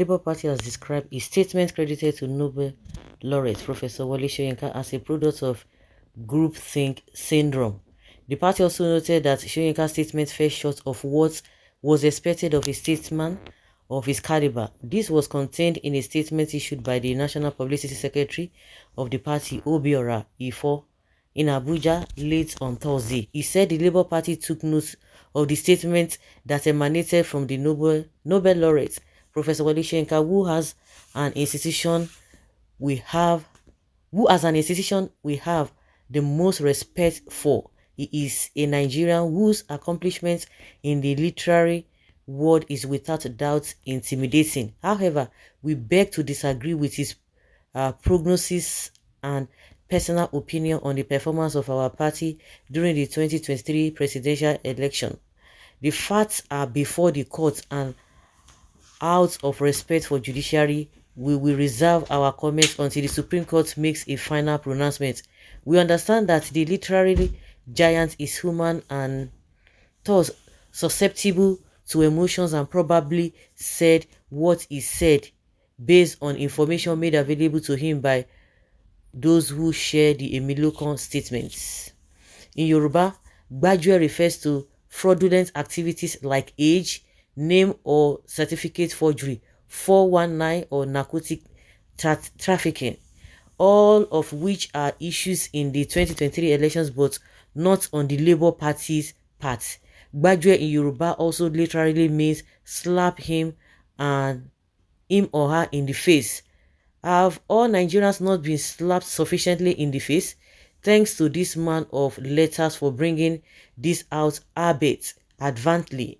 Labour Party has described a statement credited to Nobel laureate Professor Wole Soyinka as a product of groupthink syndrome. The party also noted that Soyinka's statement fell short of what was expected of a statesman of his caliber. This was contained in a statement issued by the National Publicity Secretary of the party, Obiora Ifo, in Abuja late on Thursday. He said the Labour Party took note of the statement that emanated from the Nobel laureate, Professor Wole Soyinka, who as an institution we have the most respect for. He is a Nigerian whose accomplishments in the literary world is without doubt intimidating. However, we beg to disagree with his prognosis and personal opinion on the performance of our party during the 2023 presidential election. The facts are before the court, and out of respect for judiciary, we will reserve our comments until the Supreme Court makes a final pronouncement. We understand that the literary giant is human and thus susceptible to emotions, and probably said what he said based on information made available to him by those who share the Emilokon statements. In Yoruba, Gbajue refers to fraudulent activities like age, name or certificate forgery, 419 or narcotic trafficking, all of which are issues in the 2023 elections but not on the Labour Party's part. Gbajue in Yoruba also literally means slap him or her in the face. Have all Nigerians not been slapped sufficiently in the face? Thanks to this man of letters for bringing this out advertently.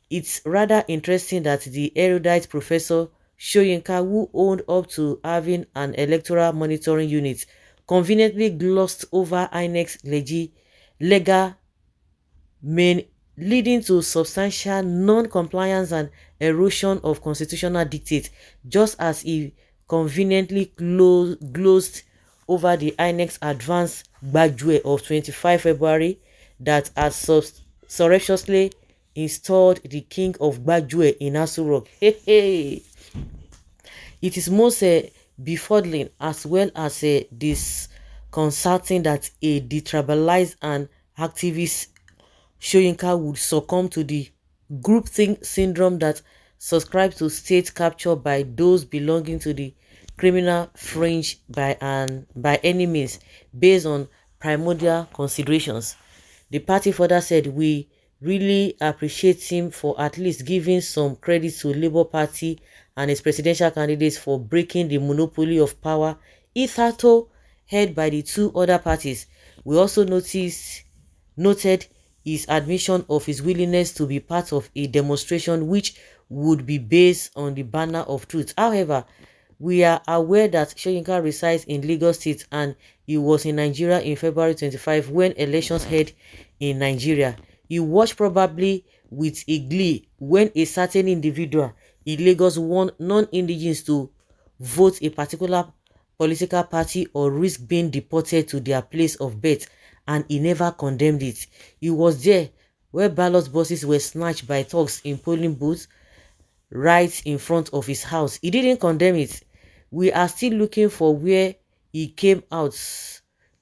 It's rather interesting that the erudite Professor Soyinka, who owned up to having an electoral monitoring unit, conveniently glossed over Inec's legal main, leading to substantial non-compliance and erosion of constitutional dictates, just as he conveniently glozed over the Inec's advance Gbajue of 25 February that has surreptitiously installed the king of Gbajue in Aso Rock. It is most befuddling as well as disconcerting that a detribalized and activist Soyinka would succumb to the groupthink syndrome that subscribes to state capture by those belonging to the criminal fringe by any means, based on primordial considerations. The party further said, "We really appreciate him for at least giving some credit to Labour Party and its presidential candidates for breaking the monopoly of power hitherto held by the two other parties. We also noted his admission of his willingness to be part of a demonstration which would be based on the banner of truth. However, we are aware that Soyinka resides in Lagos State and he was in Nigeria in February 25 when elections held in Nigeria. He watched probably with a glee when a certain individual in Lagos warned non-indigens to vote a particular political party or risk being deported to their place of birth, and he never condemned it. He was there where ballot boxes were snatched by thugs in polling booths right in front of his house. He didn't condemn it. We are still looking for where he came out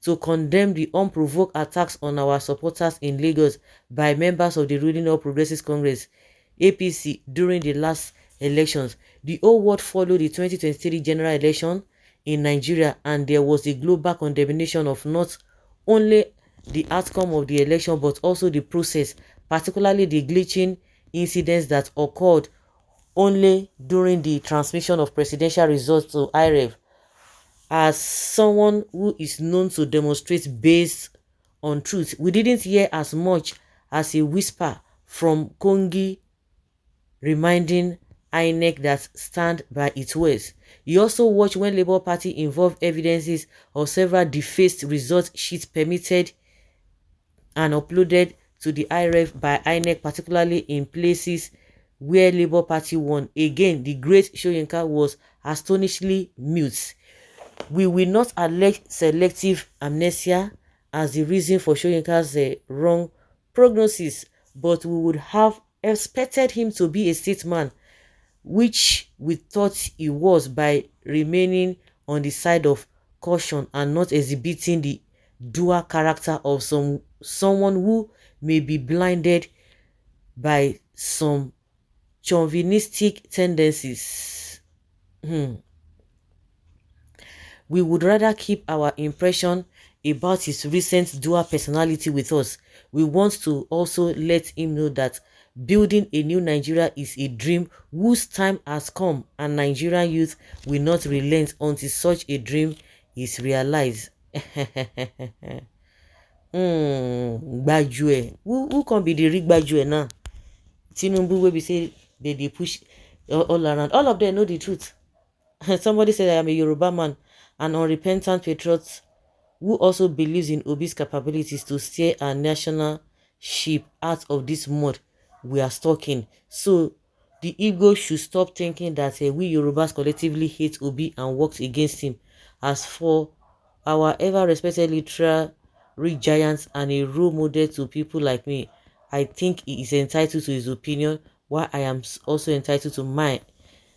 to condemn the unprovoked attacks on our supporters in Lagos by members of the ruling All Progressives Congress (APC) during the last elections. The whole world followed the 2023 general election in Nigeria, and there was a global condemnation of not only the outcome of the election but also the process, particularly the glitching incidents that occurred only during the transmission of presidential results to IREV. As someone who is known to demonstrate based on truth, we didn't hear as much as a whisper from Kongi reminding Inec that stand by its words. He also watched when Labour Party involved evidences of several defaced result sheets permitted and uploaded to the IREV by Inec, particularly in places where Labour Party won. Again, the great Soyinka was astonishingly mute. We will not allege selective amnesia as the reason for Soyinka's wrong prognosis, but we would have expected him to be a statesman which we thought he was by remaining on the side of caution and not exhibiting the dual character of someone who may be blinded by some chauvinistic tendencies. Hmm. We would rather keep our impression about his recent dual personality with us. We want to also let him know that building a new Nigeria is a dream whose time has come, and Nigerian youth will not relent until such a dream is realized. Gbajue. Who can be the real Gbajue now? Tinubu wey be say they push all around. All of them know the truth. Somebody said I am a Yoruba man, an unrepentant patriot who also believes in Obi's capabilities to steer our national ship out of this mud we are stuck in. So the ego should stop thinking that we Yorubas collectively hate Obi and worked against him. As for our ever respected literary giants and a role model to people like me, I think he is entitled to his opinion, while I am also entitled to mine.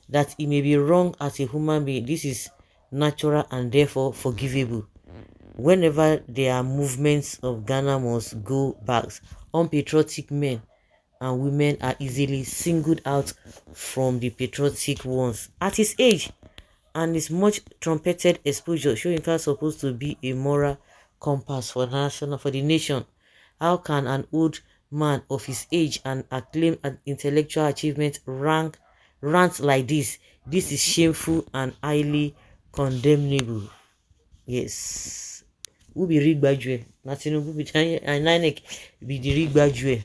That he may be wrong as a human being, this is natural and therefore forgivable. Whenever there are movements of Ghana must go backs, unpatriotic men and women are easily singled out from the patriotic ones. At his age and his much trumpeted exposure, Soyinka is supposed to be a moral compass for the nation. How can an old man of his age and acclaimed intellectual achievement rant like this? This is shameful and highly condemnable. Yes. Who be real Gbajue? Na Tinubu be and Inec be the real Gbajue.